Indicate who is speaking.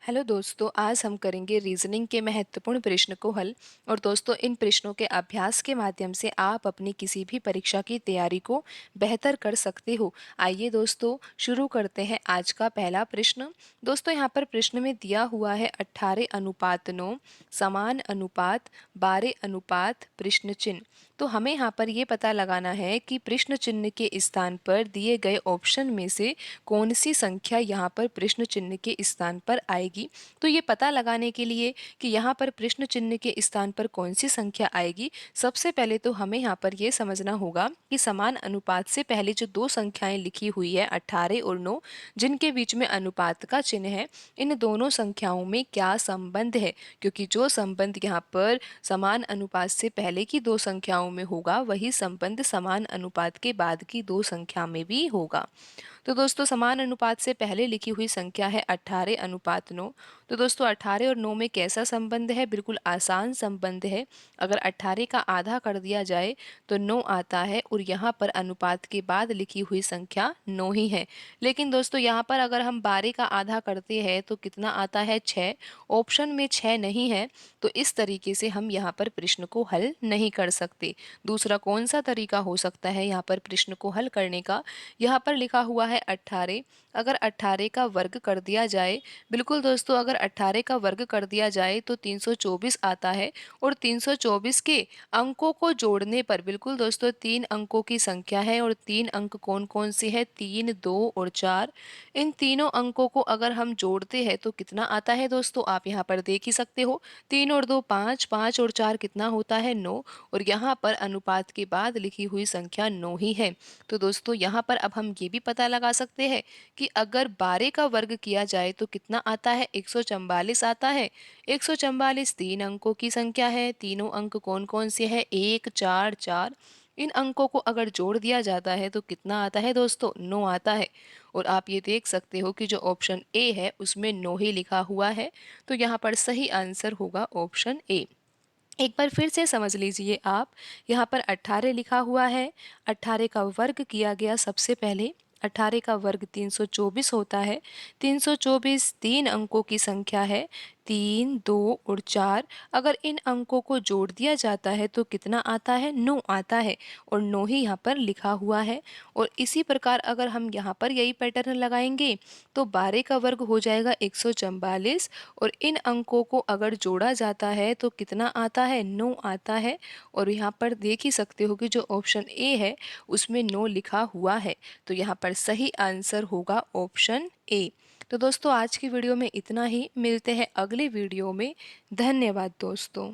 Speaker 1: Hello दोस्तों, आज हम करेंगे रीजनिंग के महत्वपूर्ण प्रश्न को हल। और दोस्तों, इन प्रश्नों के अभ्यास के माध्यम से आप अपनी किसी भी परीक्षा की तैयारी को बेहतर कर सकते हो। आइए दोस्तों, शुरू करते हैं आज का पहला प्रश्न। दोस्तों, यहाँ पर प्रश्न में दिया हुआ है 18:9 समान अनुपात 12 अनुपात प्रश्न चिन्ह। तो हमें यहाँ पर ये पता लगाना है कि प्रश्न चिन्ह के स्थान पर दिए गए ऑप्शन में से कौन सी संख्या यहाँ पर प्रश्न चिन्ह के स्थान पर आएगी। तो ये पता लगाने के लिए कि यहाँ पर प्रश्न चिन्ह के स्थान पर कौन सी संख्या आएगी, सबसे पहले तो हमें यहाँ पर ये समझना होगा कि समान अनुपात से पहले जो दो संख्याएं लिखी हुई है 18 और 9, जिनके बीच में अनुपात का चिन्ह है, इन दोनों संख्याओं में क्या संबंध है। क्योंकि जो संबंध यहाँ पर समान अनुपात से पहले की दो संख्याओं में होगा, वही संबंध समान अनुपात के बाद की दो संख्या में भी होगा। तो दोस्तों, समान अनुपात से पहले लिखी हुई संख्या है 18:9। तो दोस्तों, 18 और 9 में कैसा संबंध है? बिल्कुल आसान संबंध है। अगर 18 का आधा कर दिया जाए तो 9 आता है, और यहाँ पर अनुपात के बाद लिखी हुई संख्या 9 ही है। लेकिन दोस्तों, यहाँ पर अगर हम 12 का आधा करते हैं तो कितना आता है? 6। ऑप्शन में 6 नहीं है, तो इस तरीके से हम यहाँ पर प्रश्न को हल नहीं कर सकते। दूसरा कौन सा तरीका हो सकता है यहाँ पर प्रश्न को हल करने का? यहाँ पर लिखा हुआ है 18। अगर 18 का वर्ग कर दिया जाए, बिल्कुल दोस्तों, अगर 18 का वर्ग कर दिया जाए तो 324 आता है। और 324 के अंकों को जोड़ने पर, बिल्कुल दोस्तों, 3 अंकों की संख्या है, और 3 अंक कौन कौन से हैं? 3, 2 और 4। इन तीनों अंकों को अगर हम जोड़ते हैं तो कितना आता है दोस्तों? आप यहाँ पर देख ही सकते हो। 3 और 2 5, 5 और 4 कितना होता है? 9। और यहाँ पर अनुपात के बाद लिखी हुई संख्या 9 ही है। तो दोस्तों, यहाँ पर अब हम ये भी पता लगा सकते हैं कि अगर 12 का वर्ग किया जाए तो कितना आता है? 144 आता है। 144 तीन अंकों की संख्या है। तीनों अंक कौन कौन से हैं? 1, 4, 4। इन अंकों को अगर जोड़ दिया जाता है तो कितना आता है दोस्तों? 9 आता है। और आप ये देख सकते हो कि जो ऑप्शन ए है उसमें 9 ही लिखा हुआ है। तो यहाँ पर सही आंसर होगा ऑप्शन ए। एक बार फिर से समझ लीजिए आप, यहाँ पर 18 लिखा हुआ है। 18 का वर्ग किया गया सबसे पहले। 18 का वर्ग 324 होता है। 324 तीन अंकों की संख्या है। 3, 2 और 4। अगर इन अंकों को जोड़ दिया जाता है तो कितना आता है? 9 आता है। और 9 ही यहाँ पर लिखा हुआ है। और इसी प्रकार अगर हम यहाँ पर यही पैटर्न लगाएंगे तो 12 का वर्ग हो जाएगा 144। और इन अंकों को अगर जोड़ा जाता है तो कितना आता है? 9 आता है। और यहाँ पर देख ही सकते हो कि जो ऑप्शन ए है उसमें 9 लिखा हुआ है। तो यहाँ पर सही आंसर होगा ऑप्शन ए। तो दोस्तों, आज की वीडियो में इतना ही। मिलते हैं अगले वीडियो में। धन्यवाद दोस्तों।